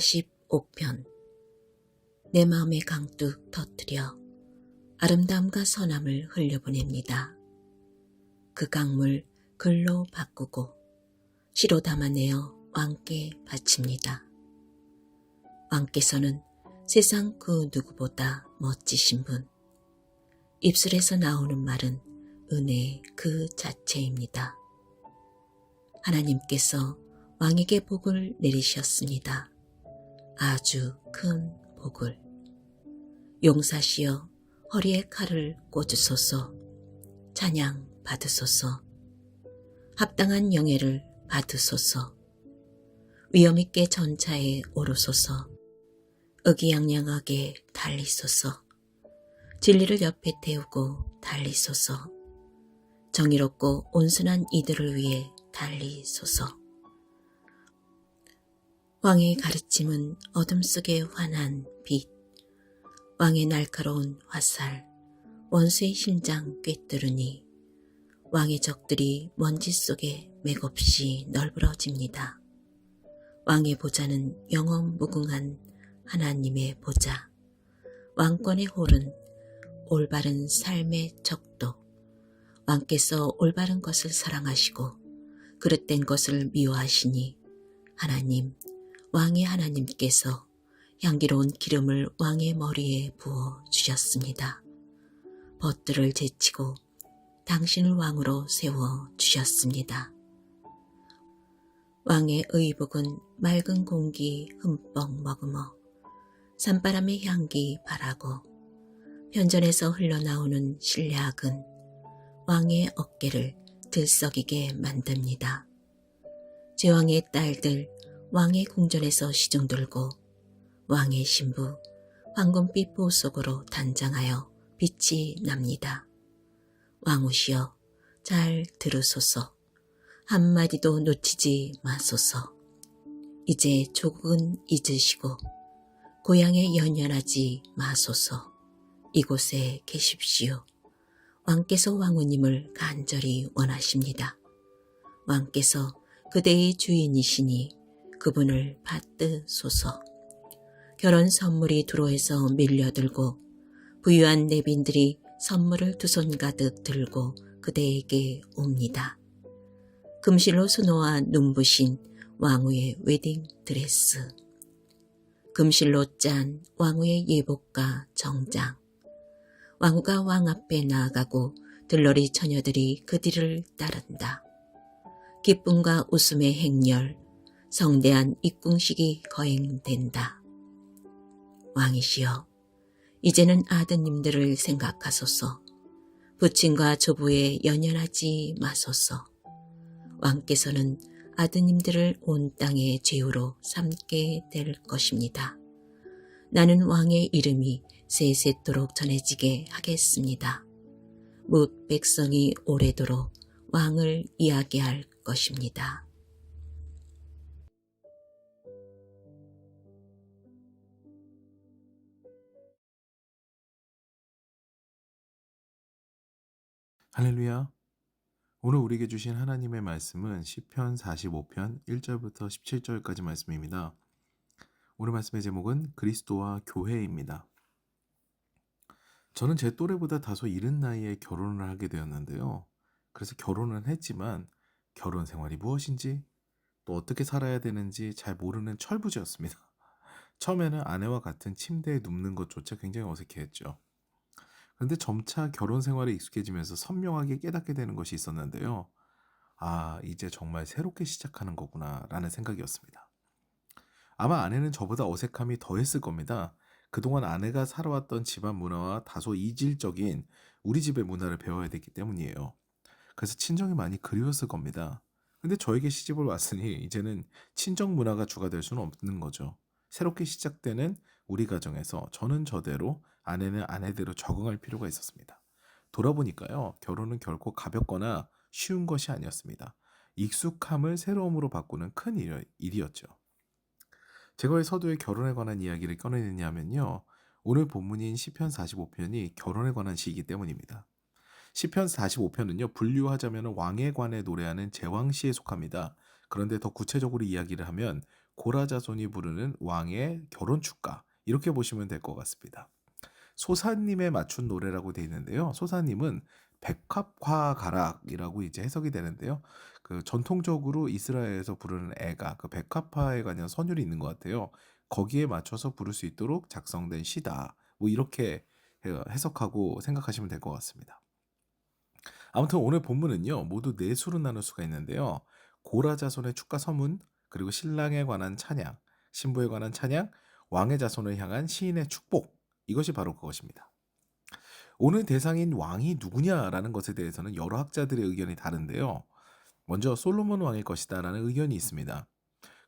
45편. 내 마음의 강둑 터뜨려 아름다움과 선함을 흘려보냅니다. 그 강물 글로 바꾸고 시로 담아내어 왕께 바칩니다. 왕께서는 세상 그 누구보다 멋지신 분, 입술에서 나오는 말은 은혜 그 자체입니다. 하나님께서 왕에게 복을 내리셨습니다. 아주 큰 복을. 용사시여 허리에 칼을 꽂으소서. 찬양 받으소서. 합당한 영예를 받으소서. 위엄있게 전차에 오르소서. 의기양양하게 달리소서. 진리를 옆에 태우고 달리소서. 정의롭고 온순한 이들을 위해 달리소서. 왕의 가르침은 어둠 속의 환한 빛, 왕의 날카로운 화살, 원수의 심장 꿰뚫으니 왕의 적들이 먼지 속에 맥없이 널브러집니다. 왕의 보좌는 영원 무궁한 하나님의 보좌, 왕권의 홀은 올바른 삶의 척도, 왕께서 올바른 것을 사랑하시고 그릇된 것을 미워하시니 하나님, 왕의 하나님께서 향기로운 기름을 왕의 머리에 부어 주셨습니다. 벗들을 제치고 당신을 왕으로 세워 주셨습니다. 왕의 의복은 맑은 공기 흠뻑 머금어 산바람의 향기 바라고 편전에서 흘러나오는 신뢰악은 왕의 어깨를 들썩이게 만듭니다. 제왕의 딸들 왕의 궁전에서 시중 들고 왕의 신부 황금빛 보석으로 단장하여 빛이 납니다. 왕후시여 잘 들으소서. 한마디도 놓치지 마소서. 이제 조국은 잊으시고 고향에 연연하지 마소서. 이곳에 계십시오. 왕께서 왕후님을 간절히 원하십니다. 왕께서 그대의 주인이시니 그분을 받드소서. 결혼 선물이 두로에서 밀려들고 부유한 내빈들이 선물을 두 손 가득 들고 그대에게 옵니다. 금실로 수놓아 눈부신 왕후의 웨딩 드레스, 금실로 짠 왕후의 예복과 정장, 왕후가 왕 앞에 나아가고 들러리 처녀들이 그 뒤를 따른다. 기쁨과 웃음의 행렬, 성대한 입궁식이 거행된다. 왕이시여, 이제는 아드님들을 생각하소서. 부친과 조부에 연연하지 마소서. 왕께서는 아드님들을 온 땅의 죄우로 삼게 될 것입니다. 나는 왕의 이름이 세세토록 전해지게 하겠습니다. 뭇 백성이 오래도록 왕을 이야기할 것입니다. 할렐루야. 오늘 우리에게 주신 하나님의 말씀은 시편 45편 1절부터 17절까지 말씀입니다. 오늘 말씀의 제목은 그리스도와 교회입니다. 저는 제 또래보다 다소 이른 나이에 결혼을 하게 되었는데요. 그래서 결혼은 했지만 결혼 생활이 무엇인지 또 어떻게 살아야 되는지 잘 모르는 철부지였습니다. 처음에는 아내와 같은 침대에 눕는 것조차 굉장히 어색해했죠. 그런데 점차 결혼 생활에 익숙해지면서 선명하게 깨닫게 되는 것이 있었는데요. 아, 이제 정말 새롭게 시작하는 거구나 라는 생각이었습니다. 아마 아내는 저보다 어색함이 더했을 겁니다. 그동안 아내가 살아왔던 집안 문화와 다소 이질적인 우리 집의 문화를 배워야 됐기 때문이에요. 그래서 친정이 많이 그리웠을 겁니다. 근데 저에게 시집을 왔으니 이제는 친정 문화가 주가 될 수는 없는 거죠. 새롭게 시작되는 우리 가정에서 저는 저대로 아내는 아내대로 적응할 필요가 있었습니다. 돌아보니까요, 결혼은 결코 가볍거나 쉬운 것이 아니었습니다. 익숙함을 새로움으로 바꾸는 큰 일이었죠. 제가 왜 서두에 결혼에 관한 이야기를 꺼내느냐 하면요, 오늘 본문인 시편 45편이 결혼에 관한 시이기 때문입니다. 시편 45편은요, 분류하자면 왕에 관해 노래하는 제왕시에 속합니다. 그런데 더 구체적으로 이야기를 하면 고라 자손이 부르는 왕의 결혼 축가 이렇게 보시면 될 것 같습니다. 소사님에 맞춘 노래라고 되어 있는데요. 소사님은 백합화가락이라고 이제 해석이 되는데요. 그 전통적으로 이스라엘에서 부르는 애가 그 백합화에 관한 선율이 있는 것 같아요. 거기에 맞춰서 부를 수 있도록 작성된 시다. 뭐 이렇게 해석하고 생각하시면 될 것 같습니다. 아무튼 오늘 본문은요. 모두 네 수로 나눌 수가 있는데요. 고라 자손의 축가 서문, 그리고 신랑에 관한 찬양, 신부에 관한 찬양, 왕의 자손을 향한 시인의 축복. 이것이 바로 그것입니다. 오늘 대상인 왕이 누구냐라는 것에 대해서는 여러 학자들의 의견이 다른데요. 먼저 솔로몬 왕일 것이다라는 의견이 있습니다.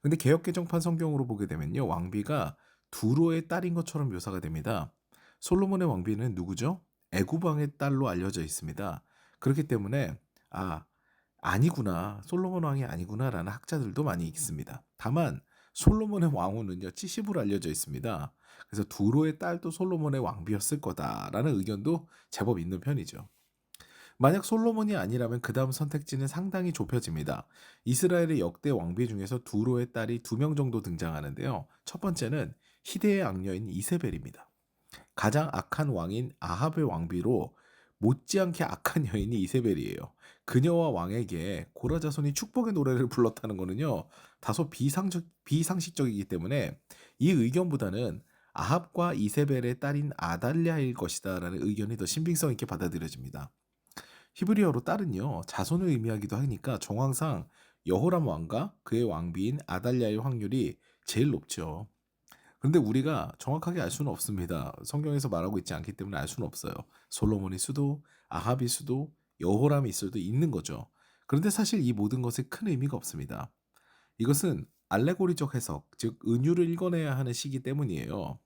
근데 개역개정판 성경으로 보게 되면요. 왕비가 두로의 딸인 것처럼 묘사가 됩니다. 솔로몬의 왕비는 누구죠? 애굽 왕의 딸로 알려져 있습니다. 그렇기 때문에 아니구나. 솔로몬 왕이 아니구나라는 학자들도 많이 있습니다. 다만 솔로몬의 왕후는요. 찌시부로 알려져 있습니다. 그래서 두로의 딸도 솔로몬의 왕비였을 거다라는 의견도 제법 있는 편이죠. 만약 솔로몬이 아니라면 그 다음 선택지는 상당히 좁혀집니다. 이스라엘의 역대 왕비 중에서 두로의 딸이 2명 정도 등장하는데요. 첫 번째는 희대의 악녀인 이세벨입니다. 가장 악한 왕인 아합의 왕비로 못지않게 악한 여인이 이세벨이에요. 그녀와 왕에게 고라 자손이 축복의 노래를 불렀다는 거는요. 다소 비상식적이기 때문에 이 의견보다는 아합과 이세벨의 딸인 아달랴일 것이다라는 의견이 더 신빙성 있게 받아들여집니다. 히브리어로 딸은요. 자손을 의미하기도 하니까 정황상 여호람 왕과 그의 왕비인 아달랴의 확률이 제일 높죠. 그런데 우리가 정확하게 알 수는 없습니다. 성경에서 말하고 있지 않기 때문에 알 수는 없어요. 솔로몬일 수도, 아합일 수도, 여호람일 수도 있는 거죠. 그런데 사실 이 모든 것에 큰 의미가 없습니다. 이것은 알레고리적 해석, 즉 은유를 읽어내야 하는 시기 때문이에요.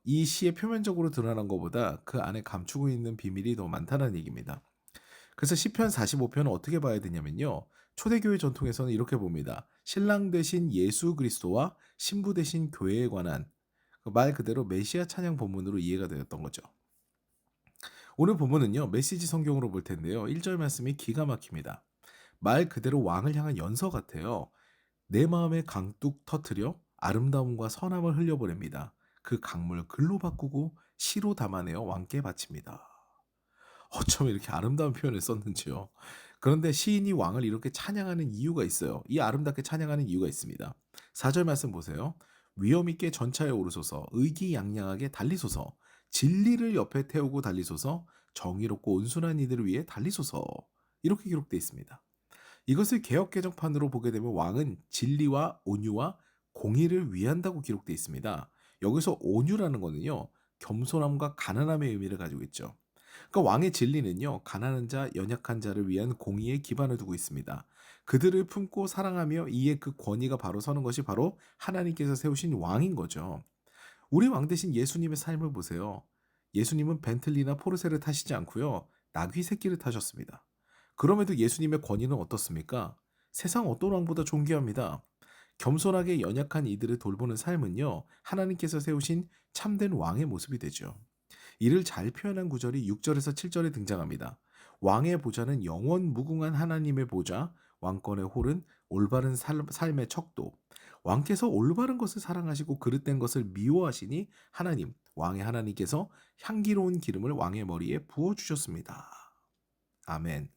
이 시에 표면적으로 드러난 것보다 그 안에 감추고 있는 비밀이 더 많다는 얘기입니다. 그래서 시편 45편은 어떻게 봐야 되냐면요. 초대교회 전통에서는 이렇게 봅니다. 신랑 대신 예수 그리스도와 신부 대신 교회에 관한 말 그대로 메시아 찬양 본문으로 이해가 되었던 거죠. 오늘 본문은요. 메시지 성경으로 볼 텐데요. 1절 말씀이 기가 막힙니다. 말 그대로 왕을 향한 연서 같아요. 내 마음에 강둑 터트려 아름다움과 선함을 흘려보냅니다. 그 강물 글로 바꾸고 시로 담아내어 왕께 바칩니다. 어쩜 이렇게 아름다운 표현을 썼는지요. 그런데 시인이 왕을 이렇게 찬양하는 이유가 있어요. 이 아름답게 찬양하는 이유가 있습니다. 4절 말씀 보세요. 위엄 있게 전차에 오르소서, 의기양양하게 달리소서, 진리를 옆에 태우고 달리소서, 정의롭고 온순한 이들을 위해 달리소서. 이렇게 기록되어 있습니다. 이것을 개역개정판으로 보게 되면 왕은 진리와 온유와 공의를 위한다고 기록되어 있습니다. 여기서 온유라는 거는요. 겸손함과 가난함의 의미를 가지고 있죠. 그러니까 왕의 진리는요. 가난한 자, 연약한 자를 위한 공의에 기반을 두고 있습니다. 그들을 품고 사랑하며 이에 그 권위가 바로 서는 것이 바로 하나님께서 세우신 왕인 거죠. 우리 왕 대신 예수님의 삶을 보세요. 예수님은 벤틀리나 포르쉐를 타시지 않고요. 나귀 새끼를 타셨습니다. 그럼에도 예수님의 권위는 어떻습니까? 세상 어떤 왕보다 존귀합니다. 겸손하게 연약한 이들을 돌보는 삶은요. 하나님께서 세우신 참된 왕의 모습이 되죠. 이를 잘 표현한 구절이 6절에서 7절에 등장합니다. 왕의 보좌는 영원 무궁한 하나님의 보좌, 왕권의 홀은 올바른 삶의 척도. 왕께서 올바른 것을 사랑하시고 그릇된 것을 미워하시니 하나님, 왕의 하나님께서 향기로운 기름을 왕의 머리에 부어주셨습니다. 아멘.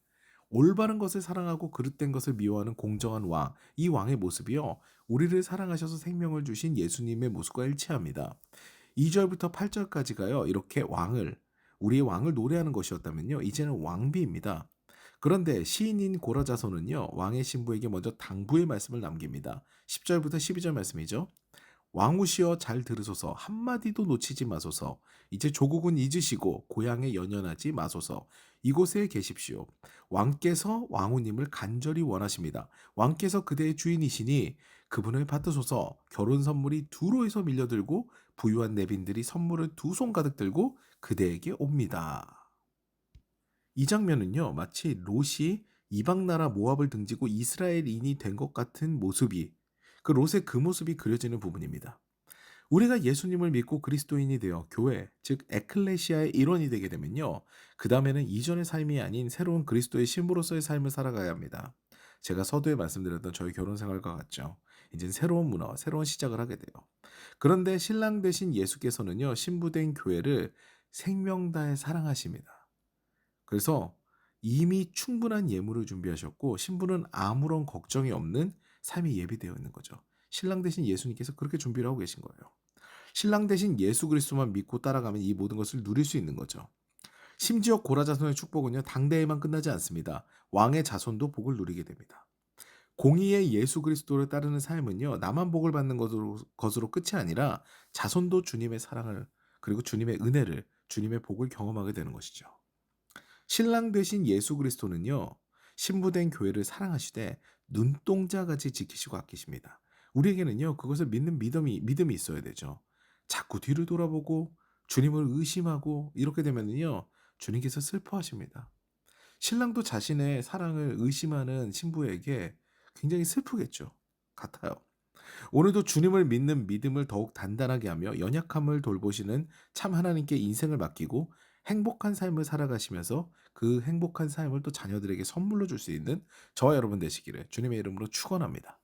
올바른 것을 사랑하고 그릇된 것을 미워하는 공정한 왕, 이 왕의 모습이요. 우리를 사랑하셔서 생명을 주신 예수님의 모습과 일치합니다. 2절부터 8절까지가요. 이렇게 우리의 왕을 노래하는 것이었다면요. 이제는 왕비입니다. 그런데 시인인 고라 자손은요. 왕의 신부에게 먼저 당부의 말씀을 남깁니다. 10절부터 12절 말씀이죠. 왕후시여 잘 들으소서 한마디도 놓치지 마소서 이제 조국은 잊으시고 고향에 연연하지 마소서 이곳에 계십시오. 왕께서 왕후님을 간절히 원하십니다. 왕께서 그대의 주인이시니 그분을 받으소서. 결혼 선물이 두로에서 밀려들고 부유한 내빈들이 선물을 2손 가득 들고 그대에게 옵니다. 이 장면은요 마치 롯이 이방 나라 모압을 등지고 이스라엘인이 된 것 같은 모습이 그 롯의 그 모습이 그려지는 부분입니다. 우리가 예수님을 믿고 그리스도인이 되어 교회, 즉 에클레시아의 일원이 되게 되면요. 그 다음에는 이전의 삶이 아닌 새로운 그리스도의 신부로서의 삶을 살아가야 합니다. 제가 서두에 말씀드렸던 저희 결혼 생활과 같죠. 이제 새로운 문화와 새로운 시작을 하게 돼요. 그런데 신랑 되신 예수께서는요, 신부된 교회를 생명 다해 사랑하십니다. 그래서 이미 충분한 예물을 준비하셨고 신부는 아무런 걱정이 없는 삶이 예비되어 있는 거죠. 신랑 되신 예수님께서 그렇게 준비를 하고 계신 거예요. 신랑 되신 예수 그리스도만 믿고 따라가면 이 모든 것을 누릴 수 있는 거죠. 심지어 고라 자손의 축복은요, 당대에만 끝나지 않습니다. 왕의 자손도 복을 누리게 됩니다. 공의의 예수 그리스도를 따르는 삶은요, 나만 복을 받는 것으로 끝이 아니라 자손도 주님의 사랑을, 그리고 주님의 은혜를, 주님의 복을 경험하게 되는 것이죠. 신랑 되신 예수 그리스도는요, 신부된 교회를 사랑하시되 눈동자같이 지키시고 아끼십니다. 우리에게는요, 그것을 믿는 믿음이 있어야 되죠. 자꾸 뒤를 돌아보고 주님을 의심하고 이렇게 되면요, 주님께서 슬퍼하십니다. 신랑도 자신의 사랑을 의심하는 신부에게 굉장히 슬프겠죠. 같아요. 오늘도 주님을 믿는 믿음을 더욱 단단하게 하며 연약함을 돌보시는 참 하나님께 인생을 맡기고 행복한 삶을 살아가시면서 그 행복한 삶을 또 자녀들에게 선물로 줄 수 있는 저와 여러분 되시기를 주님의 이름으로 축원합니다.